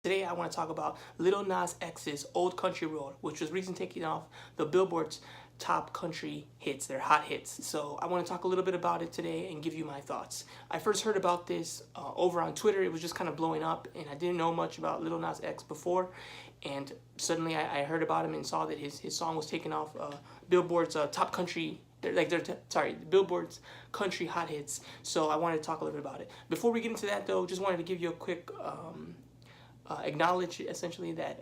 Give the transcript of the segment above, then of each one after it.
Today I want to talk about Lil Nas X's Old Country Road, which was recently taken off the Billboard's top country hits, their hot hits. So I want to talk a little bit about it today and give you my thoughts. I first heard about this over on Twitter. It was just kind of blowing up, and I didn't know much about Lil Nas X before. And suddenly I heard about him and saw that his song was taken off Billboard's top country, Billboard's country hot hits. So I wanted to talk a little bit about it. Before we get into that though, just wanted to give you a quick acknowledge essentially that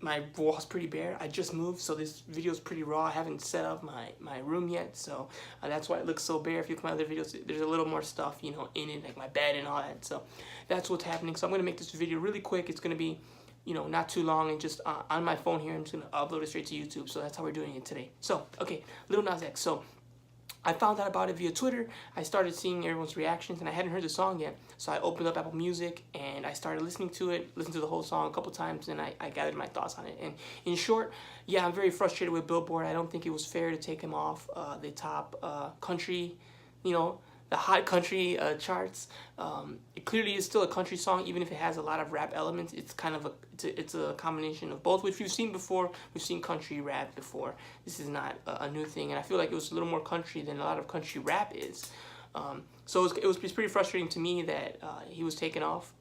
my wall's pretty bare. I just moved, so this video is pretty raw. I haven't set up my room yet, so that's why it looks so bare. If you look at my other videos, there's a little more stuff, you know, in it, like my bed and all that. So that's what's happening. So I'm gonna make this video really quick. It's gonna be, you know, not too long, and just on my phone here, I'm just gonna upload it straight to YouTube. So that's how we're doing it today. So okay, Lil Nas X. So I found out about it via Twitter. I started seeing everyone's reactions, and I hadn't heard the song yet. So I opened up Apple Music, and I started listening to it, listened to the whole song a couple times, and I gathered my thoughts on it. And in short, yeah, I'm very frustrated with Billboard. I don't think it was fair to take him off the top country, you know, the hot country charts. It clearly is still a country song, even if it has a lot of rap elements. It's kind of it's a combination of both, which we've seen before. We've seen country rap before. This is not a new thing, and I feel like it was a little more country than a lot of country rap is. So it was pretty frustrating to me that he was taken off.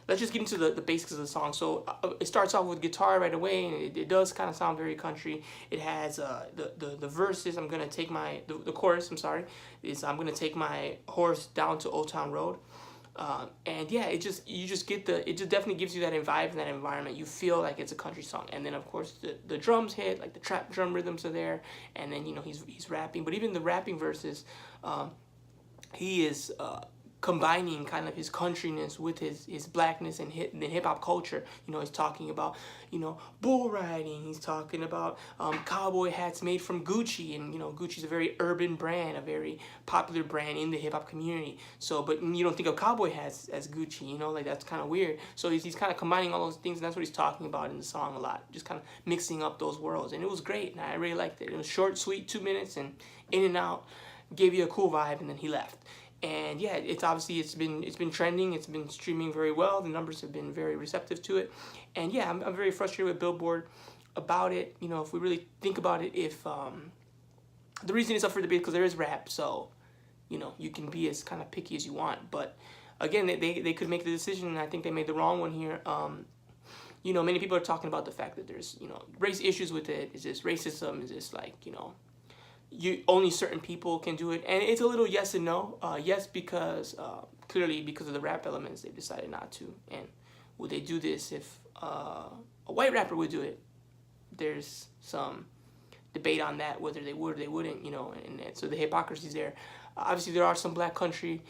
Let's just get into the basics of the song. So it starts off with guitar right away, and it does kind of sound very country. It has the verses. I'm gonna take the chorus. I'm sorry, is I'm gonna take my horse down to Old Town Road. And yeah, you just definitely gives you that vibe and that environment. You feel like it's a country song. And then of course the drums hit, like the trap drum rhythms are there, and then, you know, he's rapping. But even the rapping verses, he is combining kind of his countryness with his blackness and hip hop culture. You know, he's talking about, you know, bull riding. He's talking about cowboy hats made from Gucci, and you know, Gucci's a very urban brand, a very popular brand in the hip hop community. So, but you don't think of cowboy hats as Gucci, you know, like that's kind of weird. So he's kind of combining all those things, and that's what he's talking about in the song a lot, just kind of mixing up those worlds, and it was great, and I really liked it. It was short, sweet, 2 minutes, and in and out, gave you a cool vibe, and then he left. And yeah, it's been trending. It's been streaming very well. The numbers have been very receptive to it. And yeah, I'm very frustrated with Billboard about it. You know, if we really think about it, if the reason it's up for debate because there is rap, so you know, you can be as kind of picky as you want. But again, they could make the decision, and I think they made the wrong one here. You know, many people are talking about the fact that there's, you know, race issues with it. Is this racism? Is this like, you know, only certain people can do it? And it's a little yes and no. Yes, because clearly because of the rap elements, they've decided not to. And would they do this if a white rapper would do it? There's some debate on that, whether they would or they wouldn't, you know, and so the hypocrisy's there. Obviously, there are some black country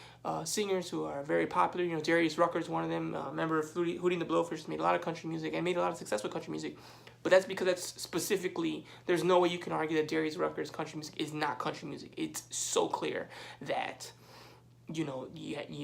singers who are very popular. You know, Darius Rucker's one of them, member of Hootie and the Blowfish, made a lot of country music and made a lot of successful country music. But that's because that's specifically, there's no way you can argue that Darius Rucker's country music is not country music. It's so clear that, you know,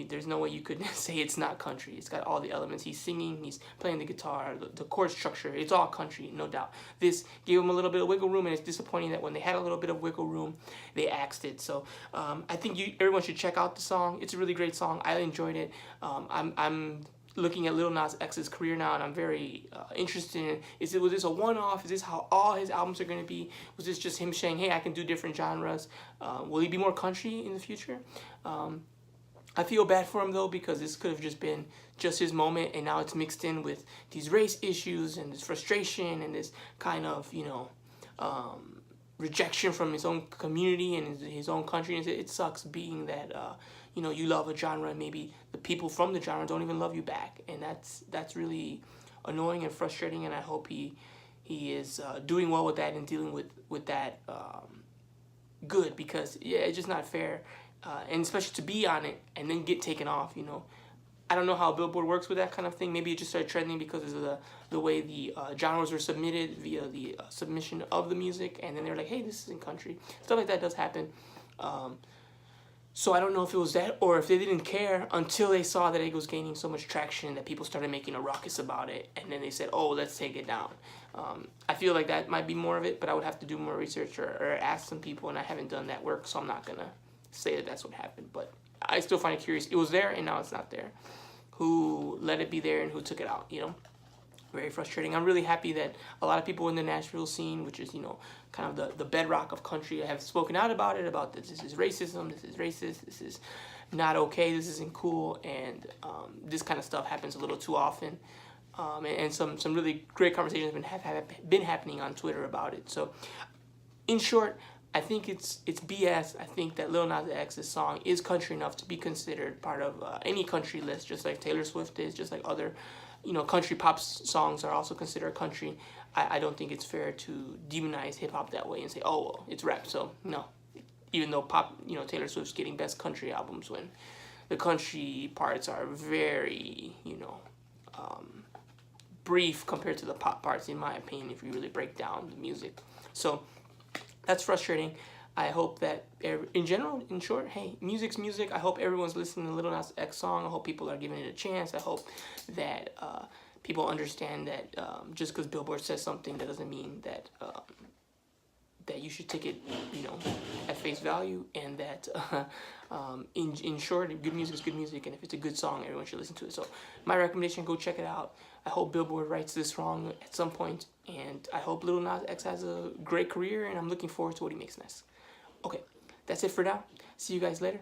there's no way you could say it's not country. It's got all the elements. He's singing, he's playing the guitar, the chord structure. It's all country, no doubt. This gave him a little bit of wiggle room, and it's disappointing that when they had a little bit of wiggle room, they axed it. So I think everyone should check out the song. It's a really great song. I enjoyed it. I'm looking at Lil Nas X's career now, and I'm very interested in, was this a one-off? Is this how all his albums are going to be? Was this just him saying, hey, I can do different genres? Will he be more country in the future? I feel bad for him though, because this could have just been just his moment, and now it's mixed in with these race issues and this frustration and this kind of, you know, rejection from his own community and his own country. And it sucks being that you know, you love a genre and maybe the people from the genre don't even love you back, and that's really annoying and frustrating. And I hope he is doing well with that and dealing with that good, because yeah, it's just not fair. And especially to be on it and then get taken off, you know. I don't know how Billboard works with that kind of thing. Maybe it just started trending because of the way the genres were submitted via the submission of the music, and then they're like, hey, this isn't country. Stuff like that does happen. So I don't know if it was that, or if they didn't care until they saw that it was gaining so much traction that people started making a ruckus about it, and then they said, oh, let's take it down. I feel like that might be more of it, but I would have to do more research or ask some people, and I haven't done that work, so I'm not going to say that that's what happened. But I still find it curious. It was there, and now it's not there. who let it be there and who took it out, you know. Very frustrating. I'm really happy that a lot of people in the Nashville scene, which is, you know, kind of the bedrock of country, have spoken out about it, about this is racism, this is racist, this is not okay, this isn't cool, and this kind of stuff happens a little too often. And some really great conversations have been happening on Twitter about it. So, in short, I think it's BS. I think that Lil Nas X's song is country enough to be considered part of any country list, just like Taylor Swift is, just like other, you know, country pop songs are also considered country. I don't think it's fair to demonize hip hop that way and say, oh, well, it's rap. So no, even though pop, you know, Taylor Swift's getting best country albums when the country parts are very, you know, brief compared to the pop parts, in my opinion, if you really break down the music. So that's frustrating. I hope that, in general, in short, hey, music's music. I hope everyone's listening to Lil Nas X song. I hope people are giving it a chance. I hope that people understand that just because Billboard says something, that doesn't mean that that you should take it, you know, at face value, and that in short, good music is good music, and if it's a good song, everyone should listen to it. So my recommendation, go check it out. I hope Billboard rights this wrong at some point, and I hope Lil Nas X has a great career, and I'm looking forward to what he makes next. Okay, that's it for now. See you guys later.